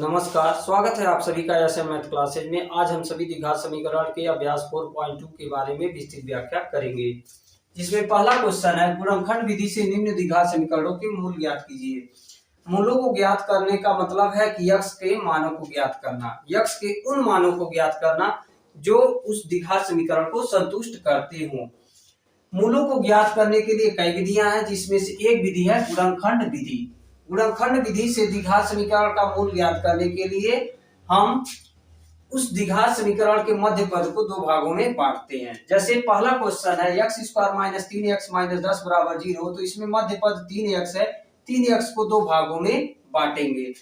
नमस्कार, स्वागत है आप सभी का ऐसे मैथ क्लासेज में। आज हम सभी द्विघात समीकरण के अभ्यास 4.2 के बारे में विस्तृत व्याख्या करेंगे, जिसमें पहला क्वेश्चन है गुणनखंड विधि से निम्न द्विघात समीकरणों के मूल ज्ञात कीजिए। मूलों को ज्ञात करने का मतलब है कि यक्ष के मानों को ज्ञात करना, यक्ष के उन मानों को ज्ञात करना जो उस द्विघात समीकरण को संतुष्ट करते हों। मूलों को ज्ञात करने के लिए कई विधियां हैं, जिसमें से एक विधि है गुणनखंड विधि। गुणनखंड विधि से द्विघात समीकरण का मूल ज्ञात करने के लिए हम उस द्विघात समीकरण के मध्य पद को दो भागों में बांटते हैं। जैसे पहला क्वेश्चन है x square minus 3x minus 10 बराबर 0, तो इसमें मध्य पद 3x है, 3x को दो भागों में बांटेंगे।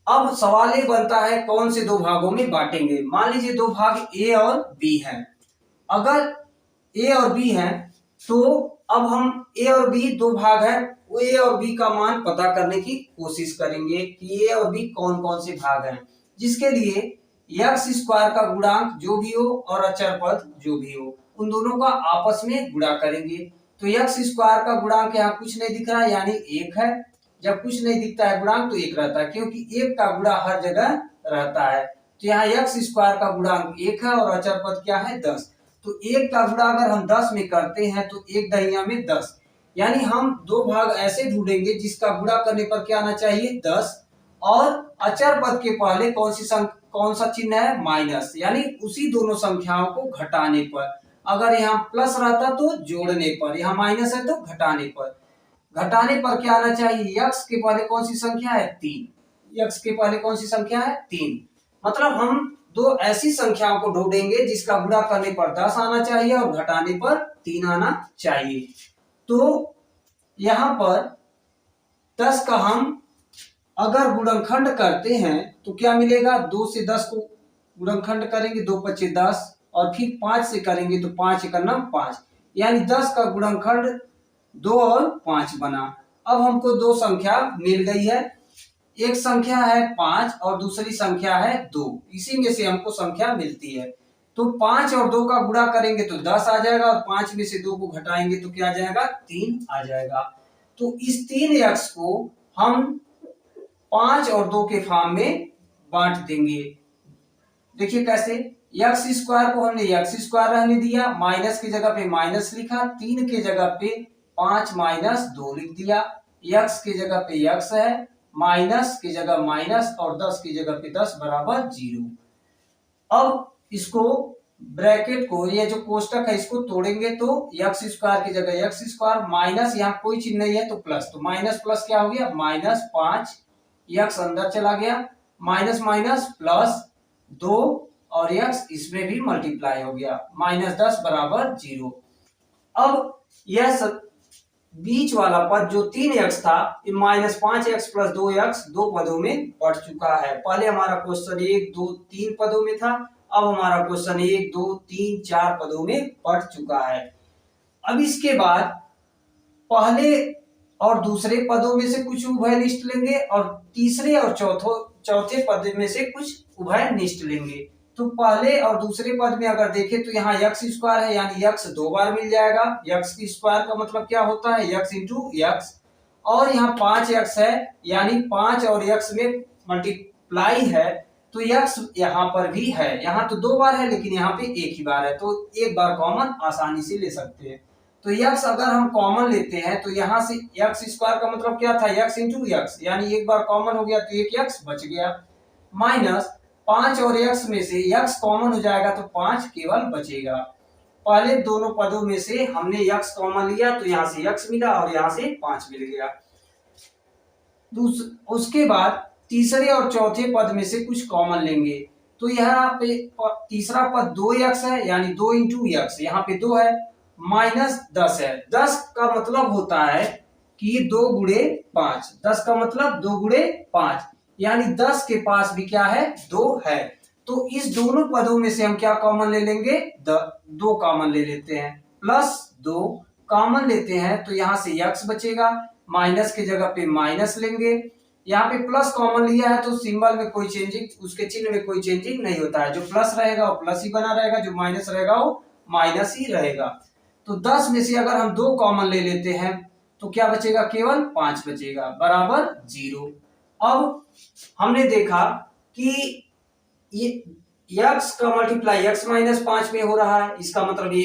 अब सवाल ये बनता है कौन से दो भागों में बांटेंगे। मान लीजिए दो भाग a और b हैं। अगर a और b हैं तो अब हम a और b दो भाग है, वो a और b का मान पता करने की कोशिश करेंगे कि a और b कौन कौन से भाग हैं, जिसके लिए x स्क्वायर का गुणांक जो भी हो और अचर पद जो भी हो उन दोनों का आपस में गुणा करेंगे। तो x स्क्वायर का गुणांक यहाँ कुछ नहीं दिख रहा है, यानी 1 है। जब कुछ नहीं दिखता है गुणांक तो 1 रहता है, क्योंकि 1 का गुणा हर जगह रहता है। तो यहाँ x स्क्वायर का गुणांक 1 है और अचर पद क्या है 10। तो 1 का गुणा अगर हम 10 में करते हैं तो 1 दहिया में 10, यानी हम दो भाग ऐसे ढूंढेंगे जिसका गुणा करने पर क्या आना चाहिए 10, और अचर पद के पहले कौन सा चिन्ह है माइनस, यानी उसी दोनों संख्याओं को घटाने पर। अगर यहाँ प्लस रहता तो जोड़ने पर, यहाँ माइनस है तो घटाने पर। घटाने पर क्या आना चाहिए, x के पहले कौन सी संख्या है 3, x के पहले कौन सी संख्या है 3। मतलब हम दो ऐसी संख्याओं को ढूंढेंगे जिसका गुणा करने पर 10 आना चाहिए और घटाने पर 3 आना चाहिए। तो यहाँ पर 10 का हम अगर गुणनखंड करते हैं तो क्या मिलेगा, 2 से 10 को गुणनखंड करेंगे 2 पच्चे 10, और फिर 5 से करेंगे तो 5 एक 5, यानी 10 का गुणनखंड 2 और 5 बना। अब हमको दो संख्या मिल गई है, एक संख्या है 5 और दूसरी संख्या है 2, इसी में से हमको संख्या मिलती है। तो 5 और 2 का गुणा करेंगे तो 10 आ जाएगा, और 5 में से 2 को घटाएंगे तो क्या आ जाएगा 3 आ जाएगा। तो इस 3x को हम 5 और 2 के फॉर्म में बांट देंगे। देखिए कैसे, x स्क्वायर को हमने x स्क्वायर रहने दिया, माइनस की जगह पे माइनस लिखा, 3 के जगह पे 5 माइनस 2 लिख दिया, x की जगह पे x है, माइनस की जगह माइनस, और 10 की जगह पे 10 बराबर 0। अब इसको ब्रैकेट को, ये जो कोष्टक है इसको तोड़ेंगे तो x स्क्वायर की जगह x स्क्वायर, माइनस यहाँ कोई चिन्ह नहीं है तो प्लस, तो माइनस प्लस क्या हो गया माइनस 5, x अंदर चला गया, माइनस माइनस प्लस 2, और x इसमें भी मल्टीप्लाई हो गया, माइनस 10 बराबर 0। अब यह बीच वाला पद जो 3x था माइनस 5x प्लस 2x दो पदों में बढ़ चुका है। पहले हमारा क्वेश्चन 1 2 3 पदों में था, अब हमारा क्वेश्चन 1 2 3 4 पदों में बढ़ चुका है। अब इसके बाद पहले और दूसरे पदों में से कुछ उभय निष्ठ लेंगे, और तीसरे और चौथे पद में से कुछ उभय निष्ठ लेंगे। तो पहले और दूसरे पद में अगर देखें तो यहाँ x स्क्वायर है, यानी x दो बार मिल जाएगा। x की स्क्वायर का मतलब क्या होता है x इंटू x, और यहाँ 5x है, यानी 5 और x में मल्टीप्लाई है, तो x यहाँ पर भी है। यहाँ तो दो बार है लेकिन यहाँ पे एक ही बार है, तो एक बार कॉमन आसानी से ले सकते हैं। तो x अगर हम कॉमन लेते हैं तो यहाँ से x स्क्वायर का मतलब क्या था x इंटू x, यानी एक बार कॉमन हो गया तो एक x बच गया, माइनस 5 और x में से x कॉमन हो जाएगा तो 5 केवल बचेगा। पहले दोनों पदों में से हमने x कॉमन लिया तो यहाँ से x मिला और यहाँ से 5 मिल गया। उसके बाद तीसरे और चौथे पद में से कुछ कॉमन लेंगे, तो यहाँ पे तीसरा पद 2x है, यानी 2 इंटू x, यहाँ पे 2 है, माइनस 10 है। 10 का मतलब होता है कि 2 गुणे 5, 10 का मतलब 2 गुणे 5, यानी 10 के पास भी क्या है 2 है। तो इस दोनों पदों में से हम क्या कॉमन ले लेंगे 2 कॉमन ले लेते हैं, प्लस 2 कॉमन लेते हैं तो यहाँ से x बचेगा, माइनस की जगह पे माइनस लेंगे, यहाँ पे प्लस कॉमन लिया है तो सिंबल में कोई चेंजिंग, उसके चिन्ह में कोई चेंजिंग नहीं होता है। जो प्लस रहेगा वो प्लस ही बना रहेगा, जो माइनस रहेगा वो माइनस ही रहेगा। तो 10 में से अगर हम 2 कॉमन ले लेते हैं तो क्या बचेगा, केवल 5 बचेगा, बराबर 0। अब हमने देखा कि ये x का मल्टीप्लाई x माइनस 5 में हो रहा है, इसका मतलब ये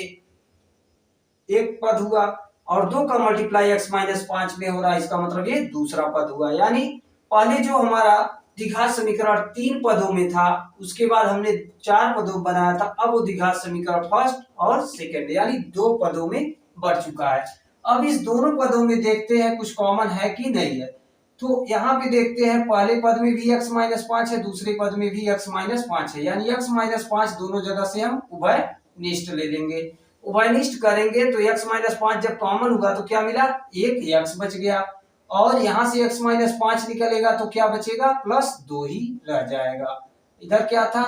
एक पद हुआ, और 2 का मल्टीप्लाई x माइनस 5 में हो रहा है, इसका मतलब ये दूसरा पद हुआ। यानी पहले जो हमारा द्विघात समीकरण 3 पदों में था, उसके बाद हमने 4 पदों बनाया था, अब वो द्विघात समीकरण फर्स्ट और सेकंड यानी 2 पदों में बढ़ चुका है। अब इस दोनों पदों में देखते हैं कुछ कॉमन है कि नहीं है। तो यहाँ पे देखते हैं पहले पद में भी x माइनस 5 है, दूसरे पद में भी x माइनस 5 है, यानी x माइनस 5 दोनों जगह से हम उभय निष्ठ ले लेंगे। उभय निष्ठ करेंगे तो x माइनस 5 जब कॉमन होगा तो क्या मिला, एक x बच गया, और यहां से x माइनस 5 निकलेगा तो क्या बचेगा, प्लस 2 ही रह जाएगा। इधर क्या था,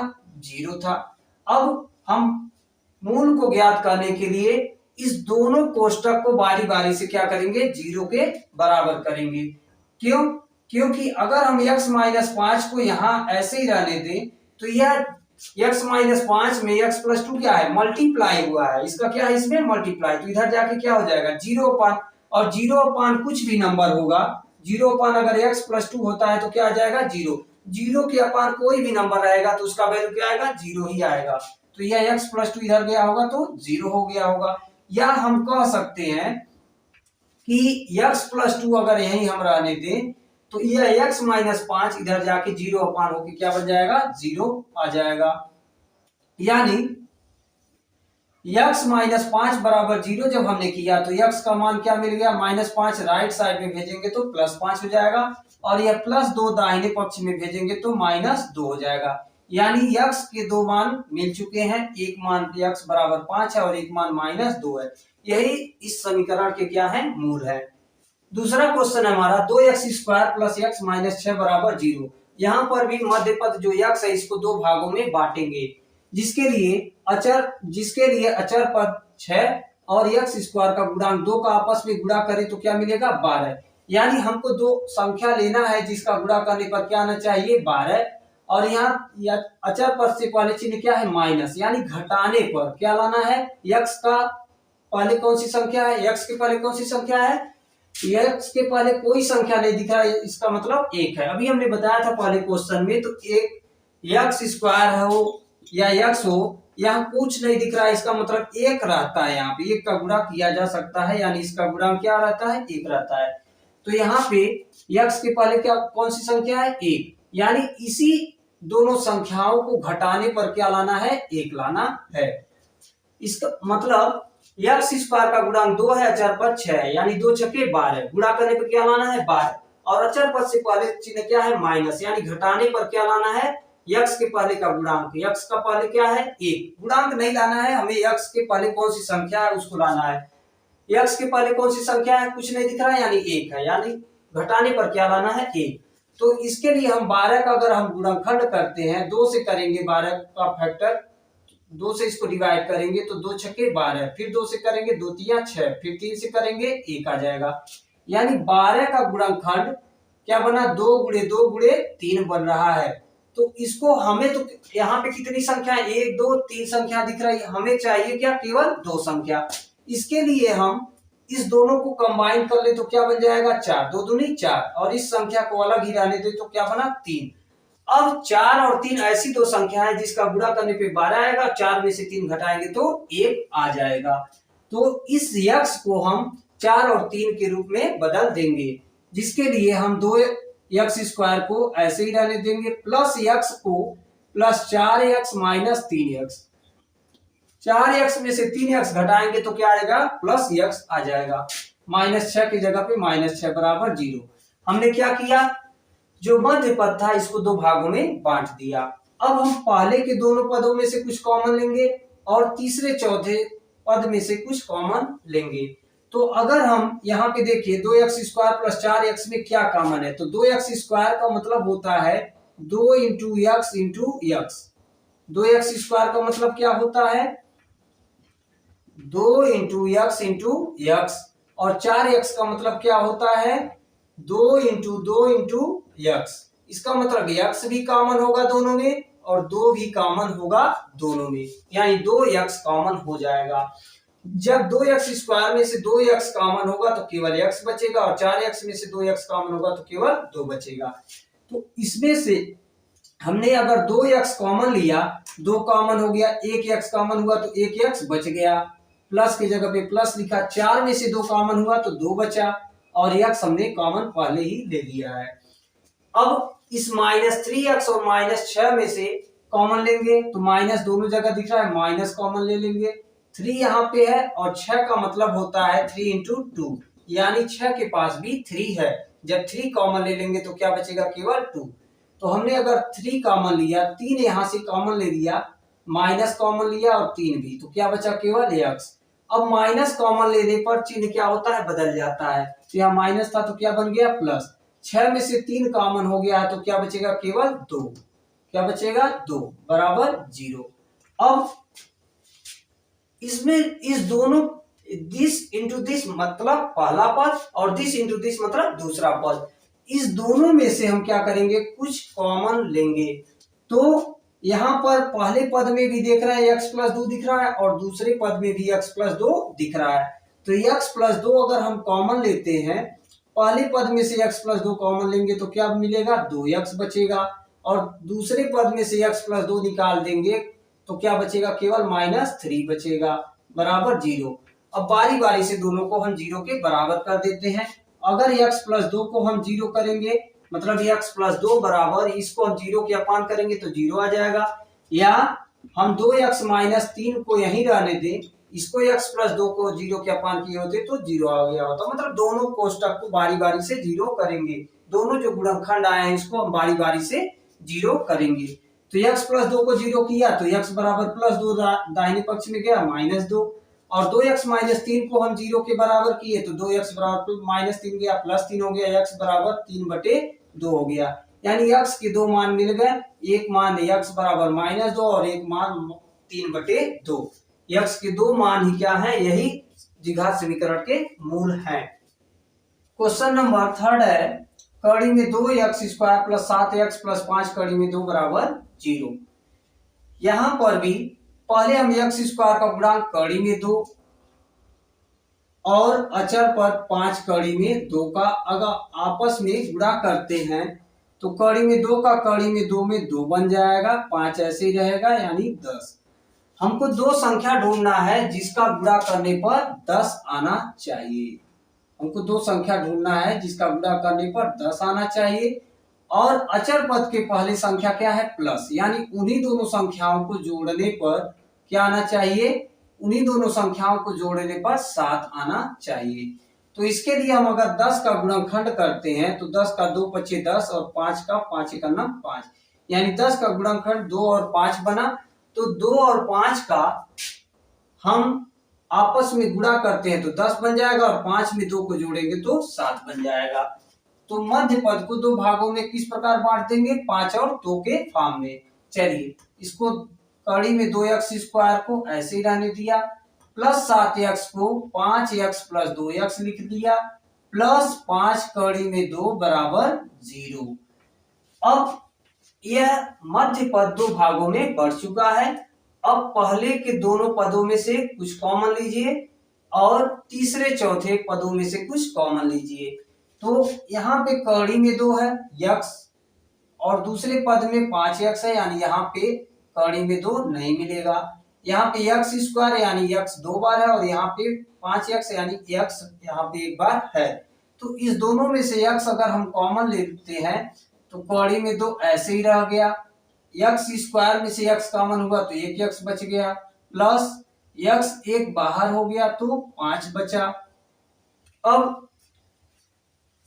0 था। अब हम मूल को ज्ञात करने के लिए इस दोनों कोष्टक को बारी बारी से क्या करेंगे, 0 के बराबर करेंगे। क्यों, क्योंकि अगर हम x माइनस 5 को यहाँ ऐसे ही रहने दें तो यह x माइनस 5 में x प्लस 2 क्या है, मल्टीप्लाई हुआ है, इसका क्या है, इसमें मल्टीप्लाई, तो इधर जाके क्या हो जाएगा, 0 अपान, और 0 अपान कुछ भी नंबर होगा, 0 अपान अगर x प्लस 2 होता है तो क्या आ जाएगा, 0, 0 के अपान कोई भी नंबर रहेगा तो उसका वैल्यू क्या आएगा, 0 ही आएगा। तो यह x प्लस 2 इधर गया होगा तो 0 हो गया होगा। या हम कह सकते हैं कि x प्लस 2 अगर यही हम रहने दें तो यह x माइनस 5 इधर जाके 0 अपान होके क्या बन जाएगा, 0 आ जाएगा। यानी x माइनस 5 बराबर 0 जब हमने किया तो x का मान क्या मिल गया, माइनस 5 राइट साइड में भेजेंगे तो प्लस 5 हो जाएगा, और यह प्लस 2 दाहिने पक्ष में भेजेंगे तो माइनस 2 हो जाएगा। यानी x के दो मान मिल चुके हैं, एक मान x बराबर 5 है और एक मान माइनस 2 है। यही इस समीकरण के क्या है, मूल है। दूसरा क्वेश्चन है हमारा 2x square plus x minus 6 बराबर 0। यहाँ पर भी मध्य पद जो x है इसको दो भागों में बांटेंगे, जिसके लिए अचर पद 6 और x स्क्वायर का गुणांक 2 का आपस में गुणा करें तो क्या मिलेगा, 12। यानी हमको दो संख्या लेना है जिसका गुणा करने पर क्या आना चाहिए, 12, और यहाँ अचर पद से पहले चिन्ह क्या है, माइनस, यानी घटाने पर क्या लाना है, x का पहले कौन सी संख्या है, x के पहले कौन सी संख्या है, x के पहले कोई संख्या नहीं दिख रहा है, इसका मतलब 1 है। अभी हमने बताया था पहले क्वेश्चन में, तो एक x स्क्वायर हो या x हो, यहाँ कुछ नहीं दिख रहा है, इसका मतलब 1 रहता है। यहाँ पे 1 का गुणा किया जा सकता है, यानी इसका गुणांक क्या रहता है, 1 रहता है। तो यहाँ पे x के पहले क्या कौन सी संख्या है, 1, यानी इसी दोनों संख्याओं को घटाने पर क्या लाना है, 1 लाना है। इसका मतलब x स्क्वायर का गुणांक 2 है, अचर पद 6 है, यानी 2 छक्के 12, गुणा करने पर क्या लाना है, 12, और अचर पद से पहले चिन्ह क्या है, माइनस, यानी घटाने पर क्या लाना है, x के पहले का गुणांक, x का पहले क्या है, 1, गुणांक नहीं लाना है हमें, x के पहले कौन सी संख्या है उसको लाना है। x के पहले कौन सी संख्या है, कुछ नहीं दिख रहा है, यानी 1 है, यानी घटाने पर क्या लाना है, 1। तो इसके लिए हम 12 का अगर हम गुणनखंड करते हैं, 2 से करेंगे 12 का फैक्टर, 2 से इसको डिवाइड करेंगे तो 2 छक्के 12, फिर 2 से करेंगे 2 तिया 6, फिर 3 से करेंगे 1 आ जाएगा। यानी 12 का गुणनखंड क्या बना, 2 गुणे 2 गुणे 3 बन रहा है। तो इसको हमें तो यहाँ पे कितनी संख्या है, 1 2 3 संख्या दिख रही है, हमें चाहिए क्या, केवल 2 संख्या। इसके लिए हम इस दोनों को कंबाइन कर ले तो क्या बन जाएगा, 4, 2 दूनी 4, और इस संख्या को अलग ही रहने दे तो क्या बना, 3। अब 4 और 3 ऐसी दो संख्या है जिसका गुणा करने पे 12 आएगा, 4 में से 3 घटाएंगे तो 1 आ जाएगा। तो इस x को हम 4 और 3 के रूप में बदल देंगे, जिसके लिए हम 2x स्क्वायर को ऐसे ही रहने देंगे, प्लस x को plus 4x minus 3x, 4x में से 3x घटाएंगे तो क्या आएगा, प्लस x आ जाएगा। माइनस 6 की जगह पे माइनस 6 बराबर 0। हमने क्या किया, जो मध्य पद था इसको दो भागों में बांट दिया। अब हम पहले के दोनों पदों में से कुछ कॉमन लेंगे और तीसरे चौथे पद में से कुछ कॉमन लेंगे। तो अगर हम यहाँ पे देखिए 2x स्क्वायर प्लस 4x में क्या कॉमन है, तो 2x स्क्वायर का मतलब होता है 2 into x into x. 2x square का मतलब क्या होता है, 2 इंटू एक्स इंटू एक्स, और 4x का मतलब क्या होता है, 2 इंटू एक्स। इसका मतलब x भी कॉमन होगा दोनों में और 2 भी कॉमन होगा दोनों में, यानी 2x कॉमन हो जाएगा। जब 2x स्क्वायर में से 2x कॉमन होगा तो केवल x बचेगा, और 4x में से 2x कॉमन होगा तो केवल 2 बचेगा। तो इसमें से हमने अगर 2x कॉमन लिया, 2 कॉमन हो गया, एक x कॉमन हुआ तो एक x बच गया, प्लस की जगह पे प्लस लिखा, 4 में से 2 कॉमन हुआ तो 2 बचा और x हमने कॉमन पहले ही ले लिया है। अब इस -3x और -6 में से कॉमन लेंगे तो माइनस दोनों जगह दिख रहा है, माइनस कॉमन ले लेंगे। 3 यहाँ पे है और 6 का मतलब होता है 3 इंटू 2, यानी 6 के पास भी 3 है। जब 3 कॉमन ले लेंगे तो क्या बचेगा, केवल 2। तो हमने अगर 3 कॉमन लिया, 3 यहां से कॉमन ले लिया, माइनस कॉमन लिया और 3 भी, तो क्या बचा, केवल x। अब माइनस कॉमन लेने पर चिन्ह क्या होता है, बदल जाता है। तो यहाँ माइनस था तो क्या बन गया, प्लस। 6 में से 3 कॉमन हो गया है तो क्या बचेगा, केवल 2। क्या बचेगा, 2 बराबर 0। अब इसमें इस दोनों, दिस इंटू दिस मतलब पहला पद और दिस इंटू दिस मतलब दूसरा पद, इस दोनों में से हम क्या करेंगे, कुछ कॉमन लेंगे। तो यहां पर पहले पद में भी देख रहे हैं x प्लस 2 दिख रहा है और दूसरे पद में भी x प्लस 2 दिख रहा है। तो x प्लस 2 अगर हम कॉमन लेते हैं, पहले पद में से x प्लस 2 कॉमन लेंगे तो क्या मिलेगा, 2x बचेगा और दूसरे पद में से x प्लस 2 निकाल देंगे तो क्या बचेगा, केवल -3 बचेगा बराबर 0। अब बारी बारी से दोनों को हम 0 के बराबर कर देते हैं। अगर x प्लस 2 को हम 0 करेंगे, मतलब x प्लस 2 बराबर, इसको हम 0 के अपान करेंगे तो 0 आ जाएगा, या हम 2x माइनस 3 को यहीं रहने दें, इसको x प्लस 2 को 0 के अपान किए होते तो 0 आ गया होता। मतलब दोनों कोष्टक को बारी बारी से 0 करेंगे, दोनों जो गुणनखंड आए हैं इसको हम बारी बारी से 0 करेंगे। तो x प्लस 2 को 0 किया तो x बराबर प्लस 2 दाहिने पक्ष में गया -2, और 2x माइनस 3 को हम 0 के बराबर किए तो 2x बराबर -3 गया, +3 हो गया, x बराबर 3/2 हो गया। यानी x के दो मान मिल गए, एक मान x बराबर -2 और एक मान 3/2। x के दो मान ही क्या है, यही द्विघात समीकरण के मूल हैं। क्वेश्चन नंबर 3 है, कड़ी में 2x² प्लस 7x प्लस 5 कड़ी में 2 बराबर 0। यहां पर भी पहले हम x² का गुणांक कड़ी में 2 और अचर पर 5 कड़ी में 2 का अगर आपस में गुणा करते हैं तो कड़ी में 2 का कड़ी में 2 में 2 बन जाएगा, 5 ऐसे ही रहेगा यानी 10। हमको दो संख्या ढूंढना है जिसका गुणा करने पर 10 आना चाहिए। हमको दो संख्या ढूंढना है जिसका गुणा करने पर 10 आना चाहिए, और अचर पद के पहले संख्या क्या है, प्लस, यानी उन्हीं दोनों संख्याओं को जोड़ने पर क्या आना चाहिए, उन्हीं दोनों संख्याओं को जोड़ने पर 7 आना चाहिए। तो इसके लिए हम अगर 10 का गुणनखंड करते हैं तो 10 का 2 पचे 10 और 5 का 5 1 5, यानी 10 का गुणनखंड 2 और 5 बना। तो 2 और 5 का हम आपस में गुणा करते हैं तो 10 बन जाएगा और 5 में 2 को जोड़ेंगे तो 7 बन जाएगा। तो मध्य पद को दो भागों में किस प्रकार बांट देंगे, 5 और 2 के फॉर्म में। चलिए इसको कड़ी में 2x² को ऐसे ही रहने दिया, प्लस 7x को 5x प्लस 2x लिख दिया, प्लस 5 कड़ी में 2 बराबर 0। अब यह मध्य पद दो भागों में बढ़ चुका है। अब पहले के दोनों पदों में से कुछ कॉमन लीजिए और तीसरे चौथे पदों में से कुछ कॉमन लीजिए। तो यहाँ पे कड़ी में 2 है x और दूसरे पद में 5x है, यानी यहाँ पे कड़ी में 2 नहीं मिलेगा। यहाँ पे x² यानी x 2 बार है और यहाँ पे 5x यानी x यहाँ पे 1 बार है। तो इस दोनों में से x अगर हम कॉमन लेते हैं तो कड़ी में 2 ऐसे ही रह गया, x² में से x कॉमन हुआ तो 1x बच गया, प्लस x 1 बाहर हो गया तो 5 बचा। अब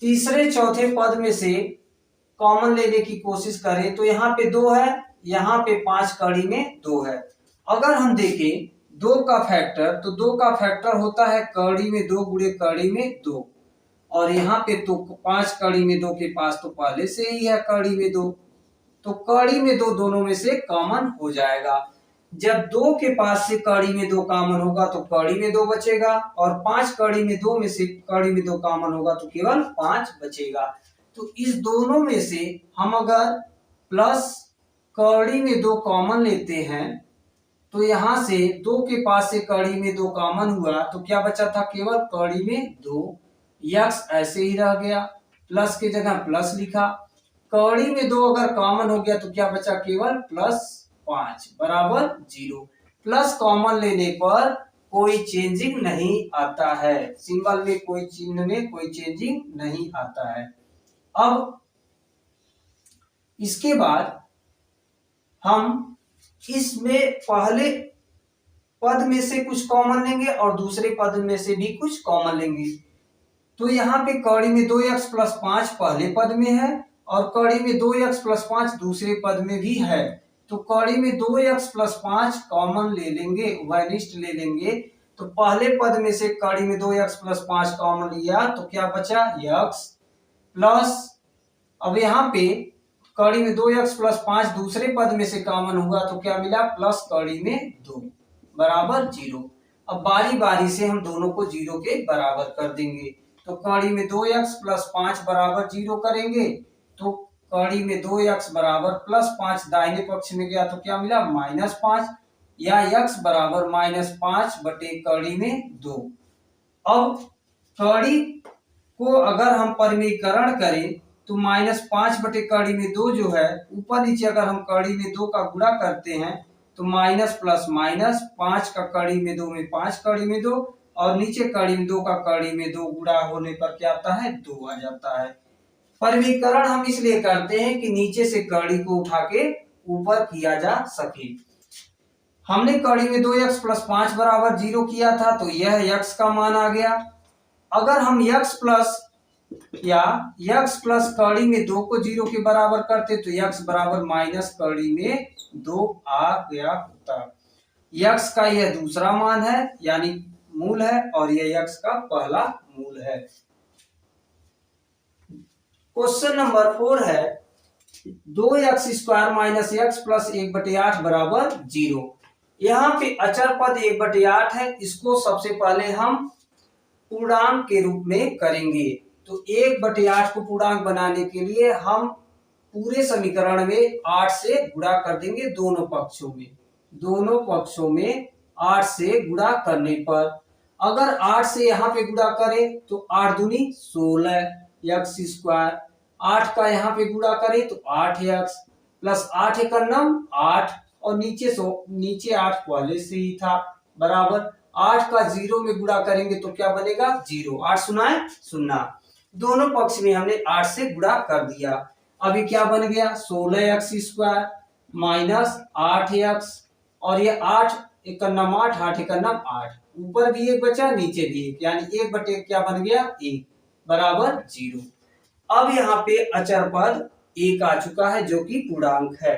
तीसरे चौथे पद में से कॉमन लेने की कोशिश करें तो यहाँ पे 2 है, यहाँ पे 5 कड़ी में 2 है। अगर हम देखें 2 का फैक्टर, तो 2 का फैक्टर होता है कड़ी में 2 गुणे कड़ी में 2, और यहाँ पे तो 5 कड़ी में 2 के पास तो पहले से ही है कड़ी में 2, तो कड़ी में 2 दोनों में से कॉमन हो जाएगा। जब 2 के पास से कड़ी में 2 कॉमन होगा तो कड़ी में 2 बचेगा, और 5 कड़ी में 2 में से कड़ी में 2 कॉमन होगा तो केवल 5 बचेगा। तो इस दोनों में से हम अगर प्लस कड़ी में 2 कॉमन लेते हैं तो यहां से 2 के पास से कड़ी में 2 कॉमन हुआ तो क्या बचा था, केवल कड़ी में 2, x ऐसे ही रह गया, प्लस की जगह प्लस लिखा, कौड़ी में 2 अगर कॉमन हो गया तो क्या बचा, केवल +5 बराबर 0। प्लस कॉमन लेने पर कोई चेंजिंग नहीं आता है, सिंबल में कोई चिन्ह में कोई चेंजिंग नहीं आता है। अब इसके बाद हम इसमें पहले पद में से कुछ कॉमन लेंगे और दूसरे पद में से भी कुछ कॉमन लेंगे। तो यहाँ पे कौड़ी में 2x + 5 पहले पद में है और कौड़ी में 2x + 5 दूसरे पद में भी है। तो कौड़ी में 2x + 5 कॉमन ले लेंगे, वैनिस्ट ले लेंगे। तो पहले पद में से कौड़ी में 2x + 5 कॉमन लिया तो क्या बचा, x प्लस, अब यहाँ पे कौड़ी में 2x + 5 दूसरे पद में से कॉमन हुआ तो क्या मिला, प्लस कौड़ी में 2 बराबर 0। अब बारी बारी से हम दोनों को 0 के बराबर कर देंगे। तो कौड़ी में 2x + 5 बराबर 0 करेंगे तो कौड़ी में 2x बराबर +5 दाहिने पक्ष में गया तो क्या मिला, -5 या x बराबर -5 बटे कौड़ी में 2। अब कौड़ी को अगर हम परिमीकरण करें तो -5 बटे कौड़ी में 2 जो है, ऊपर नीचे अगर हम कौड़ी में 2 का गुणा करते हैं तो माइनस प्लस माइनस, 5 का कौड़ी में 2 में 5 कौड़ी में 2 और नीचे कौड़ी में 2 का कौड़ी में 2 गुणा होने पर क्या आता है, 2 आ जाता है। परिमीकरण हम इसलिए करते हैं कि नीचे से कौड़ी को उठा के ऊपर किया जा सके। हमने कौड़ी में 2x + 5 बराबर 0 किया था तो यह x का मान आ गया। अगर हम x प्लस कौड़ी में 2 को 0 के बराबर करते तो x बराबर माइनस कौड़ी में 2 आ गया होता। x का यह दूसरा मान है यानी मूल है और यह x का पहला मूल है। क्वेश्चन नंबर 4 है 2x² - x + 1/8 बराबर 0। यहाँ पे अचर पद 1/8 है, इसको सबसे पहले हम पूर्णांक के रूप में करेंगे। तो 1/8 को पूर्णांक बनाने के लिए हम पूरे समीकरण में 8 से गुणा कर देंगे, दोनों पक्षों में 8 से गुणा करने पर अगर 8 से यहाँ पे गुणा करें तो 8 दूनी 16 x², 8 का यहाँ पे गुणा करें तो 8x प्लस 8 × 9 8 और नीचे 8 पहले से ही था बराबर 8 का 0 में गुणा करेंगे तो क्या बनेगा, 0। 8 सुनाए सुनना, दोनों पक्ष में हमने 8 से गुणा कर दिया। अभी क्या बन गया, 16x² माइनस 8x और ये 8 × 9 8 8 × 9 8, ऊपर भी एक बचा नीचे भी एक, यानी 1 बटे क्या बन गया, 1 बराबर 0। अब यहाँ पे अचर पद 1 आ चुका है जो कि पूर्णांक है।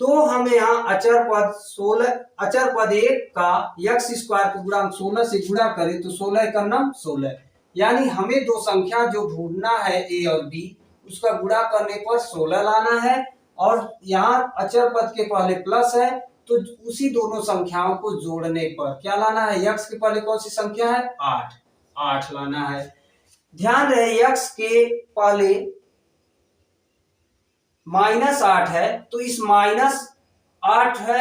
तो हम यहाँ अचर पद 1 का x² को गुणांक 16 से गुणा करें तो 16 × 9 16, यानी हमें दो संख्या जो ढूंढना है a और b, उसका गुणा करने पर 16 लाना है और यहाँ अचर पद के पहले प्लस है तो उसी दोनों संख्याओं को जोड़ने पर क्या लाना है, x के पहले कौन सी संख्या है, 8 लाना है। ध्यान रहे x के पहले -8 है तो इस -8 है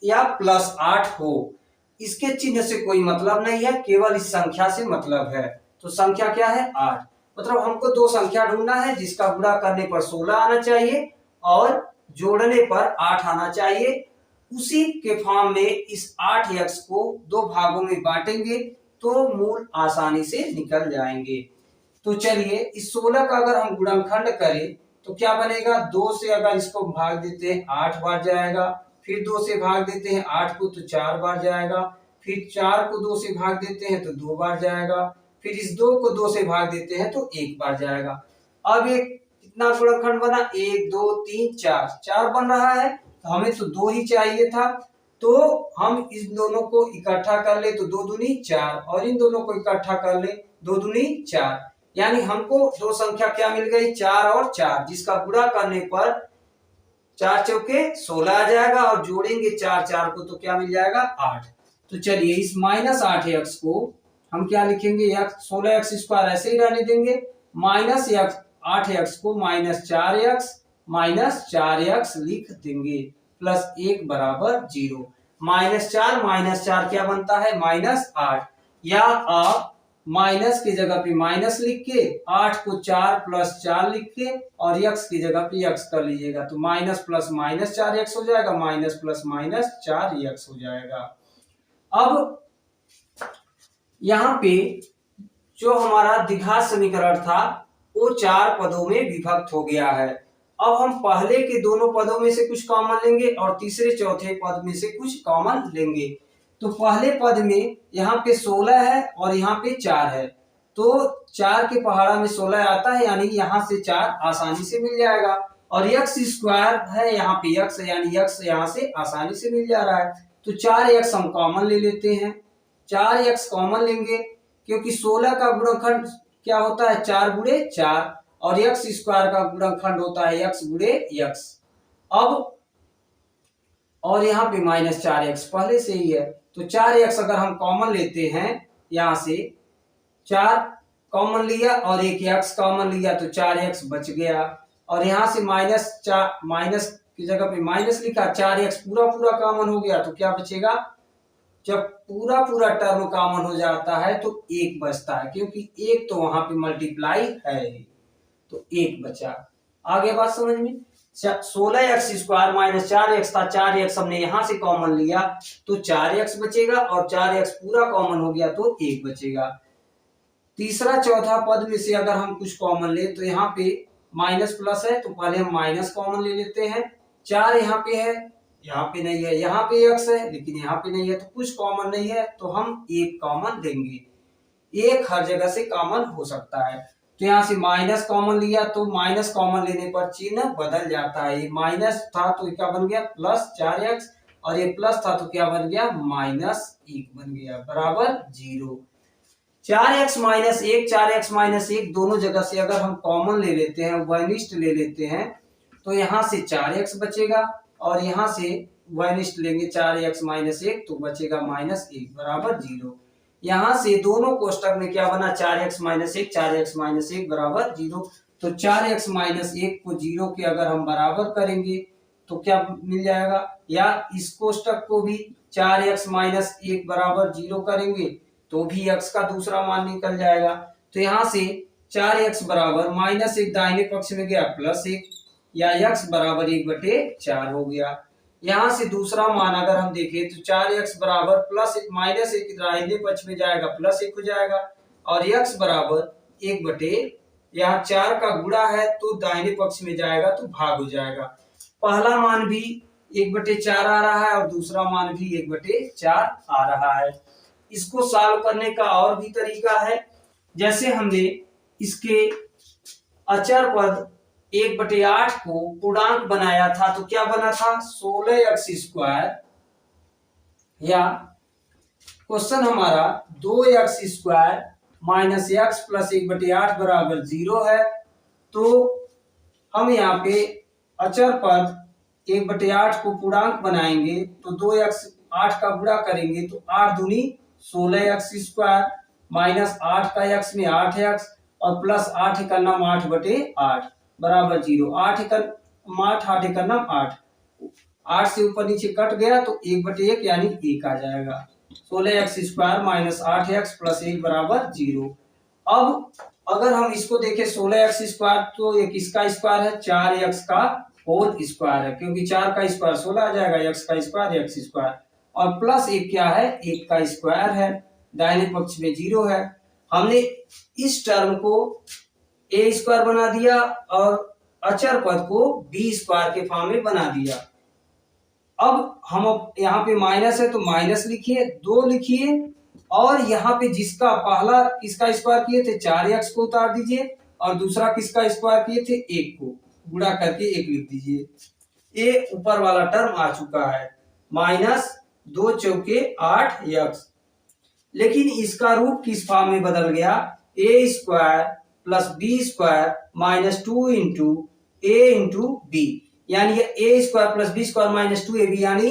या +8 हो, इसके चिन्ह से कोई मतलब नहीं है, केवल इस संख्या से मतलब है। तो संख्या क्या है, 8। मतलब हमको दो संख्या ढूंढना है जिसका गुणा करने पर 16 आना चाहिए और जोड़ने पर 8 आना चाहिए। उसी के फॉर्म में इस 8x को दो भागों में बांटेंगे तो मूल आसानी से निकल जाएंगे। तो चलिए इस 16 का अगर हम गुणनखंड करें तो क्या बनेगा, 2 से अगर इसको भाग देते हैं 8 बार जाएगा, फिर 2 से भाग देते हैं 8 को तो 4 बार जाएगा, फिर 4 को 2 से भाग देते हैं तो 2 बार जाएगा, फिर इस 2 को 2 से भाग देते हैं तो 1 बार जाएगा। अब ये कितना गुणनखंड बना, 1 2 3 4 बन रहा है, तो हमें तो 2 ही चाहिए था। तो हम इस दोनों को इकट्ठा कर ले तो 2 दूनी 4 और इन दोनों को इकट्ठा कर ले 2 दूनी 4, यानी हमको दो संख्या क्या मिल गई, 4 और 4, जिसका गुणा करने पर 4 चौके 16 आ जाएगा और जोड़ेंगे 4 को तो क्या मिल जाएगा, 8। तो चलिए इस -8x को हम क्या लिखेंगे, 16x² ऐसे ही रहने देंगे, -8x को -4x लिख देंगे प्लस 1 बराबर 0। -4 क्या बनता है, -8, या आप माइनस की जगह पे माइनस लिख के 8 को 4 प्लस 4 लिख के और x की जगह पे x कर लीजिएगा, तो माइनस प्लस माइनस 4x हो जाएगा, माइनस प्लस माइनस 4x हो जाएगा। अब यहाँ पे जो हमारा द्विघात समीकरण था वो 4 पदों में विभक्त हो गया है। अब हम पहले के दोनों पदों में से कुछ कॉमन लेंगे और तीसरे चौथे पद में से कुछ कॉमन लेंगे। तो पहले पद में यहाँ पे 16 है और यहाँ पे 4 है, तो 4 के पहाड़ा में 16 आता है, यानी यहाँ से 4 आसानी से मिल जाएगा। और x स्क्वायर है, यहाँ पे x है, यानी x यहाँ से आसानी से मिल जा रहा है। तो 4x हम कॉमन ले लेते हैं, 4x कॉमन लेंगे क्योंकि 16 का गुणनखंड क्या होता है 4 गुणे 4 और x स्क्वायर का गुणनखंड होता है x गुणे x। अब और यहाँ पे माइनस 4x पहले से ही है, तो 4x अगर हम कॉमन लेते हैं, यहाँ से 4 कॉमन लिया और एक x कॉमन लिया तो 4x बच गया। और यहाँ से माइनस की जगह पे माइनस लिखा, 4x पूरा पूरा कॉमन हो गया, तो क्या बचेगा, जब पूरा पूरा टर्म कॉमन हो जाता है तो 1 बचता है, क्योंकि 1 तो वहां पे मल्टीप्लाई है, तो 1 बचा। आगे बात समझ में, 16x स्क्वायर माइनस 4x था, 4x हमने यहां से कॉमन लिया तो 4x बचेगा और 4x पूरा कॉमन हो गया तो 1 बचेगा। तीसरा चौथा पद में से अगर हम कुछ कॉमन ले तो यहाँ पे माइनस प्लस है, तो पहले हम माइनस कॉमन ले लेते हैं। 4 यहाँ पे है, यहाँ पे नहीं है, यहाँ पे x है लेकिन यहाँ पे नहीं है, तो कुछ कॉमन नहीं है, तो हम 1 कॉमन लेंगे। 1 हर जगह से कॉमन हो सकता है, तो यहाँ से माइनस कॉमन लिया तो माइनस कॉमन लेने पर चिन्ह बदल जाता है। ये माइनस था तो क्या बन गया प्लस 4x और ये प्लस था तो क्या बन गया माइनस 1 बन गया, बराबर 0। 4x माइनस 1, 4x माइनस 1 दोनों जगह से अगर हम कॉमन ले लेते हैं, वनिष्ठ ले लेते हैं, तो यहाँ से 4x बचेगा और यहाँ से वनिष्ठ लेंगे 4x माइनस 1 तो बचेगा माइनस 1 बराबर 0। यहाँ से दोनों कोष्टक में क्या बना 4x माइनस 1, 4x माइनस 1 बराबर 0। तो 4x माइनस 1 को 0 के अगर हम बराबर करेंगे तो क्या मिल जाएगा, या इस कोष्टक को भी 4x माइनस 1 बराबर 0 करेंगे तो भी x का दूसरा मान निकल जाएगा। तो यहाँ से 4x बराबर माइनस 1 दाहिने पक्ष में गया प्लस 1, या x बराबर 1/4 हो गया। यहाँ से दूसरा मान अगर हम देखें तो 4x बराबर प्लस माइनस 1 दाहिने पक्ष में जाएगा प्लस 1 हो जाएगा, और x बराबर 1 यहाँ 4 का गुणा है तो दाहिने पक्ष में जाएगा तो भाग हो जाएगा। पहला मान भी 1/4 आ रहा है और दूसरा मान भी 1/4 आ रहा है। इसको सॉल्व करने का और भी तरीका है, जैसे हमने इसके अचर पद 1/8 को पूर्णांक बनाया था तो क्या बना था 16x स्क्वायर, या क्वेश्चन हमारा 2x square minus x plus 1/8 बराबर 0 है। तो हम यहाँ पे अचर पद 1/8 को पूर्णांक बनाएंगे तो 2x 8 का गुणा करेंगे तो 8 दूनी 16x स्क्वायर माइनस 8 का x में 8x और प्लस 8 का नाम 8/8 बराबर 0। 8 का नाम 8 से ऊपर नीचे कट गया तो 1/1 यानी 1 आ जाएगा। 16x square minus 8x plus 1 बराबर 0। अब अगर हम इसको देखें 16x स्क्वायर तो एक इसका स्क्वायर है, 4x का होल स्क्वायर है, क्योंकि 4 का स्क्वायर 16 आ जाएगा, x का स्क्वायर x स्क्वायर, और प्लस 1 क्या है 1 का स्क्वायर है, दाहिने पक्ष में 0 है। हमने इस टर्म को a स्क्वायर बना दिया और अचर पद को b स्क्वायर के फॉर्म में बना दिया। अब हम यहाँ पे माइनस है तो माइनस लिखिए, 2 लिखिए, और यहाँ पे जिसका पहला किसका स्क्वायर किए थे 4x को उतार दीजिए और दूसरा किसका स्क्वायर किए थे 1 को गुणा करके 1 लिख दीजिए। ए ऊपर वाला टर्म आ चुका है माइनस 2 चौके 8x, लेकिन इसका रूप किस फॉर्म में बदल गया a square plus b square minus 2 into a into B, यानी a square plus b square minus 2ab, यानी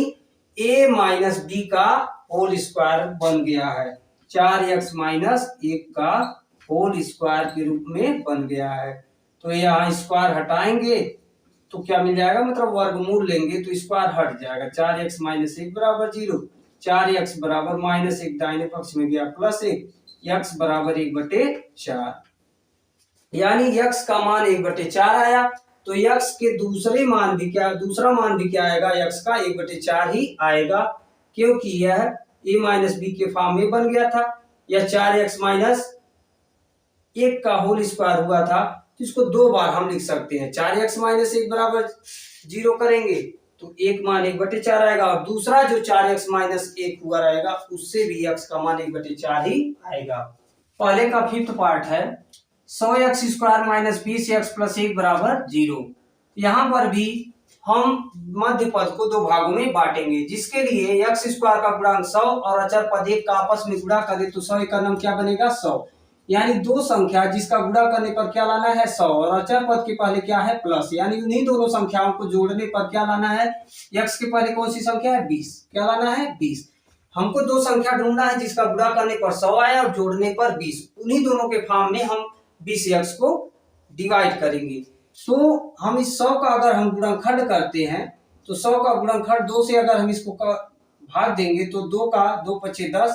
a माइनस b का होल स्क्वायर बन गया है, 4x माइनस 1 का होल स्क्वायर के रूप में बन गया है। तो यहाँ स्क्वायर हटाएंगे तो क्या मिल जाएगा, मतलब वर्गमूल लेंगे तो स्क्वायर हट जाएगा, 4x माइनस 1 बराबर 0, 4x बराबर माइनस 1 दाहिने पक्ष में गया प्लस 1, x बराबर 1/4, यानी x का मान 1/4 आया। तो x के दूसरा मान भी क्या आएगा, x का 1/4 ही आएगा, क्योंकि यह a माइनस बी के फॉर्म में बन गया था। यह 4x माइनस 1 का होल स्क्वायर हुआ था, तो इसको दो बार हम लिख सकते हैं। 4x माइनस 1 बराबर 0 करेंगे तो एक मान 1/4 आएगा, और दूसरा जो 4x माइनस 1 हुआ रहेगा उससे भी x का मान 1/4 ही आएगा। पहले का फिफ्थ पार्ट है 100x square minus 20x plus 1 बराबर 0। यहाँ पर भी हम मध्य पद को दो भागों में बांटेंगे, जिसके लिए x स्क्वायर का गुणांक 100 और अचर पद 1 का आपस में गुणा करें तो 100 का नाम क्या बनेगा 100, यानी दो संख्या जिसका गुणा करने पर क्या लाना है 100, और अचर पद के पहले क्या है प्लस, यानी उन्हीं दोनों संख्याओं को जोड़ने पर क्या लाना है, x के पहले कौन सी संख्या है 20, क्या लाना है 20। हमको दो संख्या ढूंढना है जिसका गुणा करने पर 100 आया और जोड़ने पर 20, उन्हीं दोनों के फॉर्म में हम 20x को डिवाइड करेंगे। तो हम इस 100 का अगर हम गुणनखंड करते हैं तो 100 का गुणनखंड 2 से अगर हम इसको भाग देंगे तो 2 का 2 पचे 10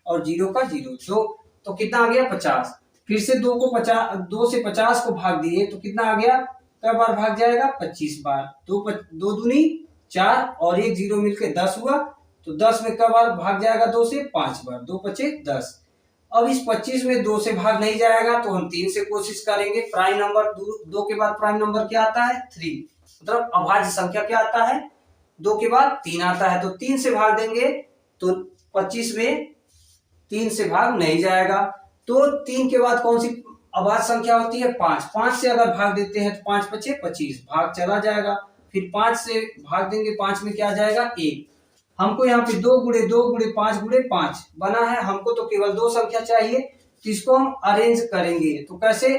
और 0 का 0, तो कितना आ गया 50। फिर से 2 से 50 को भाग दिए तो कितना आ गया, कई बार भाग जाएगा 25 बार, 2 दूनी 4 और 1 0 मिलकर 10 हुआ, तो 10 में कई बार भाग जाएगा 2 से 5 बार, 2 पचे 10। अब इस 25 में 2 से भाग नहीं जाएगा तो हम 3 से कोशिश करेंगे। प्राइम नंबर 2 के बाद प्राइम नंबर क्या आता है 3, मतलब अभाज्य संख्या क्या आता है 2 के बाद 3 आता है, तो 3 से भाग देंगे तो 25 में 3 से भाग नहीं जाएगा, तो 3 के बाद कौन सी अभाज्य संख्या होती है 5, 5 से अगर भाग देते हैं तो 5 पचे 25, भाग चला जाएगा। फिर 5 से भाग देंगे 5 में क्या आ जाएगा 1। हमको यहाँ पे 2 गुणे 2 गुणे 5 गुणे 5 बना है, हमको तो केवल दो संख्या चाहिए, तो इसको हम अरेंज करेंगे। तो कैसे,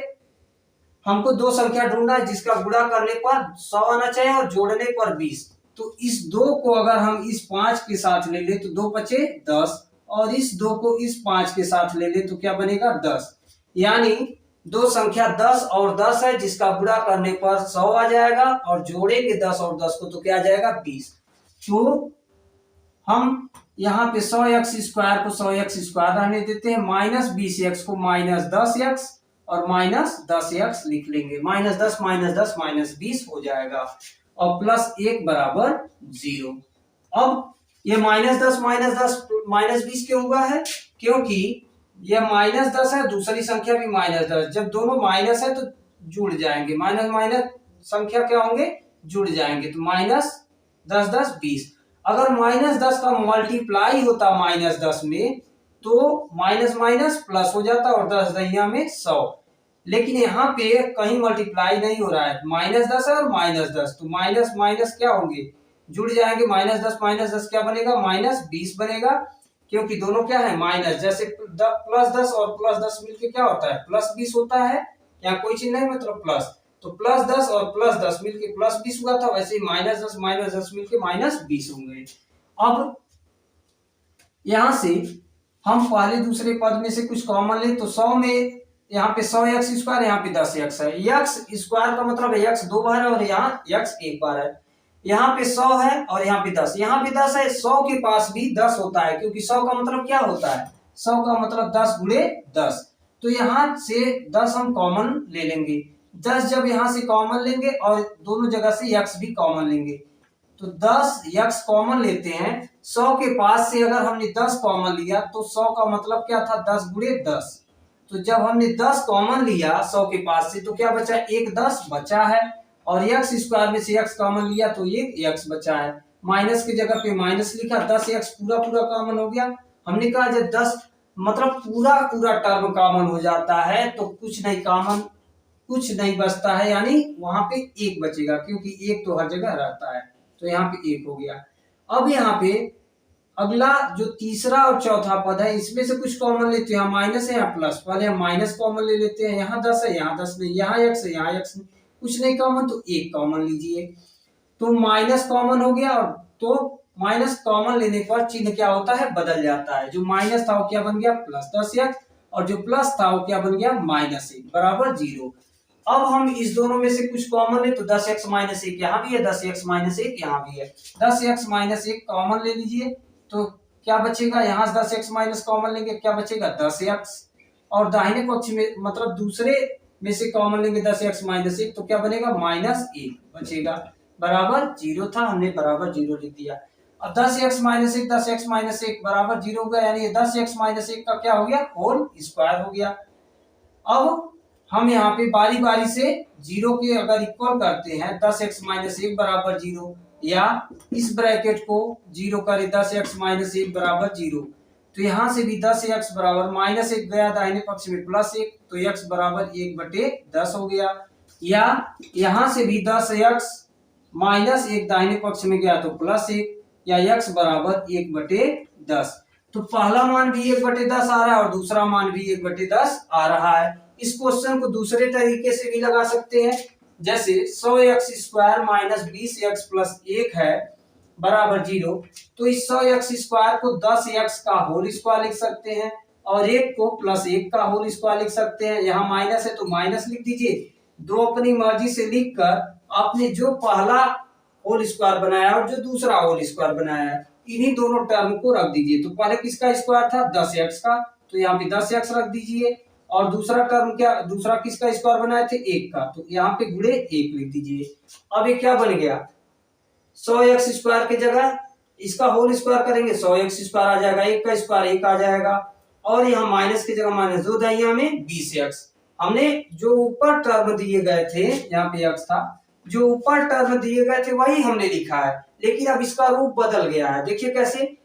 हमको दो संख्या ढूंढना है जिसका गुणा करने पर 100 आना चाहिए और जोड़ने पर 20। तो इस 2 को अगर हम इस 5 के साथ ले ले तो 2 पचे 10, और इस 2 को इस 5 के साथ ले ले तो क्या बनेगा 10, यानी दो संख्या 10 और 10 है जिसका गुणा करने पर 100 आ जाएगा, और जोड़ेंगे 10 और 10 को तो क्या आ जाएगा 20। तो हम यहाँ पे 100x स्क्वायर को 100x स्क्वायर रहने देते हैं, माइनस 20x को माइनस 10x और माइनस 10x लिख लेंगे, माइनस 10 माइनस 20 हो जाएगा, और प्लस 1 बराबर 0। अब ये माइनस 10 माइनस 20 क्यों हुआ है, क्योंकि ये माइनस 10 है, दूसरी संख्या भी माइनस 10, जब दोनों माइनस है तो जुड़ जाएंगे, माइनस माइनस संख्या क्या होंगे जुड़ जाएंगे, तो माइनस 10 10 20। अगर माइनस 10 का मल्टीप्लाई होता माइनस 10 में तो माइनस माइनस प्लस हो जाता और 10 दहिया में 100, लेकिन यहाँ पे कहीं मल्टीप्लाई नहीं हो रहा है, माइनस 10 और माइनस 10, तो माइनस माइनस क्या होंगे जुड़ जाएंगे, माइनस 10 क्या बनेगा माइनस 20 बनेगा, क्योंकि दोनों क्या है माइनस, जैसे प्लस 10 और प्लस 10 मिलके क्या होता है प्लस 20 होता है, यहाँ कोई चीज नहीं मतलब प्लस, तो प्लस 10 और प्लस 10 मिलके प्लस 20 हुआ था, वैसे ही माइनस 10 मिलके माइनस 20 होंगे। अब यहां से हम पहले दूसरे पद में से कुछ कॉमन ले, तो 100 में यहाँ पे 100x स्क्वायर, यहाँ पे 10x है, x स्क्वायर का मतलब है x 2 बार है और यहाँ x 1 बार है, यहाँ पे 100 है और यहाँ पे 10, यहाँ पे 10 है, 100 के पास भी 10 होता है, क्योंकि 100 का मतलब क्या होता है 100 का मतलब 10 गुणे 10, तो यहाँ से 10 हम कॉमन ले लेंगे, 10 जब यहाँ से कॉमन लेंगे और दोनों जगह से x भी कॉमन लेंगे, तो 10 x कॉमन लेते हैं, 100 के पास से अगर हमने 10 कॉमन लिया तो 100 का मतलब क्या था 10 गुणे 10, तो जब हमने 10 कॉमन लिया 100 के पास से तो क्या बचा एक 10 बचा है, और x स्क्वायर में से x कॉमन लिया तो एक x बचा है, माइनस की जगह पे माइनस लिखा, 10x पूरा पूरा कॉमन हो गया। हमने कहा जब 10 मतलब पूरा पूरा टर्म कॉमन हो जाता है तो कुछ नहीं बचता है, यानी वहां पे एक बचेगा, क्योंकि एक तो हर जगह रहता है, तो यहाँ पे एक हो गया। अब यहाँ पे अगला जो तीसरा और चौथा पद है इसमें से कुछ कॉमन लेते हैं, यहाँ माइनस है यहाँ प्लस, पहले हम माइनस कॉमन ले लेते हैं, यहाँ 10 है यहाँ 10 नहीं, यहाँ x है यहाँ x नहीं, कुछ नहीं कॉमन तो एक कॉमन लीजिए, तो माइनस कॉमन हो गया, तो माइनस कॉमन लेने पर चिन्ह क्या होता है बदल जाता है, जो माइनस था वो क्या बन गया प्लस 10x, और जो प्लस था वो क्या बन गया माइनस 1 बराबर 0। अब हम इस दोनों में से कुछ कॉमन ले, तो 10x माइनस 1 यहाँ भी है, 10x माइनस 1 यहाँ भी है, 10x माइनस 1 कॉमन ले लीजिए, तो क्या बचेगा, यहाँ 10x माइनस कॉमन लेंगे क्या बचेगा 10x, और दाहिने पक्ष में मतलब दूसरे में से कॉमन लेंगे 10x माइनस 1, तो क्या बनेगा -1 बचेगा, बराबर 0 था, हमने बराबर 0 लिख दिया। अब 10x माइनस 1 10x माइनस 1 बराबर 0 हो गया, यानी 10x माइनस 1 का क्या हो गया होल स्क्वायर हो गया। अब हम यहाँ पे बारी बारी से 0 के अगर इक्वल करते हैं 10x माइनस 1 बराबर 0, या इस ब्रैकेट को 0 करें 10x माइनस 1 बराबर 0, तो यहाँ से भी 10x बराबर -1 गया दाहिने पक्ष में +1, तो x बराबर 1/10 हो गया। या यहाँ से भी 10x -1 दाहिने पक्ष में गया तो +1, या x बराबर 1/10। तो पहला मान भी 1/10 आ रहा है और दूसरा मान भी 1/10 आ रहा है। इस क्वेश्चन को दूसरे तरीके से भी लगा सकते हैं, जैसे 100x² - 20x + 1 है बराबर 0, तो इस 100x² को 10x का होल स्क्वायर लिख सकते हैं और 1 को +1 का होल स्क्वायर लिख सकते हैं। यहाँ माइनस है तो माइनस लिख दीजिए, दो अपनी मर्जी से लिखकर आपने जो पहला होल स्क्वायर बनाया और जो दूसरा होल स्क्वायर बनाया है इन्हीं दोनों टर्म को रख दीजिए। तो पहले किसका स्क्वायर था 10x का, तो यहाँ पे 10x रख दीजिए, और दूसरा टर्म क्या, दूसरा किसका स्क्वायर बनाए थे 1 का, तो यहाँ पे गुणे 1 लिख दीजिए। अब ये क्या बन गया 100x² की जगह इसका होल स्क्वायर करेंगे 100x² आ जाएगा, 1 का स्क्वायर 1 आ जाएगा, और यहाँ माइनस की जगह माइनस 2 दाइया में 20x। हमने जो ऊपर टर्म दिए गए थे, यहाँ पे x था, जो ऊपर टर्म दिए गए थे वही हमने लिखा है, लेकिन अब इसका रूप बदल गया है। देखिए कैसे,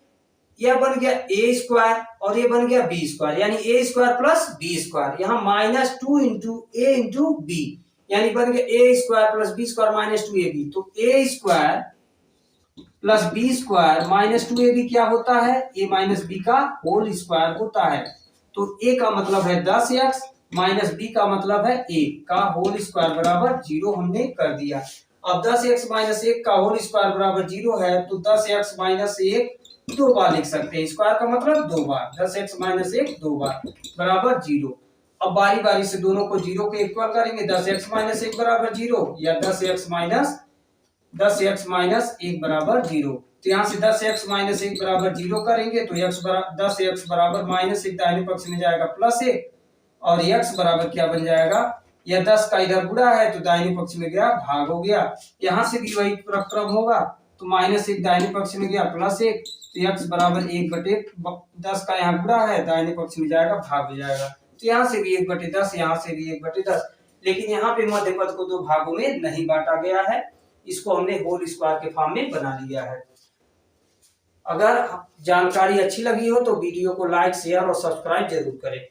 यह बन गया a² और ये बन गया b², यानी a² + b²। यहाँ -2 × a × b, यानी बन गया a² + b² -2ab। तो a² + b² -2ab क्या होता है, a - b का होल स्क्वायर होता है। तो a का मतलब है 10x - b का मतलब है 1 का होल स्क्वायर बराबर 0 हमने कर दिया। अब 10x - 1 का होल स्क्वायर बराबर 0 है, तो 10x - 1 दो बार लिख सकते हैं, स्क्वायर का मतलब दो बार, 10x - 1 दो बार बराबर 0। अब बारी बारी से दोनों को 0 के इक्वल करेंगे, 10x - 1 बराबर 0 या 10x - 1 बराबर 0। तो यहाँ से 10x - 1 बराबर 0 करेंगे तो 10x बराबर -1 दाहिने पक्ष में जाएगा +1, और x बराबर क्या बन जाएगा, यह 10 का इधर गुणा है तो दाहिने पक्ष में गया भाग हो गया। यहाँ से भी वही क्रम होगा, तो -1 दाहिने पक्ष में गया +1, तो x बराबर 1/10 का यहाँ गुणा है दाहिने पक्ष में जाएगा भाग हो जाएगा। तो यहाँ से भी 1/10, यहाँ से भी 1/10, लेकिन यहाँ पे मध्य पद को दो भागों में नहीं बांटा गया है, इसको हमने होल स्क्वायर के फॉर्म में बना लिया है। अगर जानकारी अच्छी लगी हो तो वीडियो को लाइक शेयर और सब्सक्राइब जरूर करें।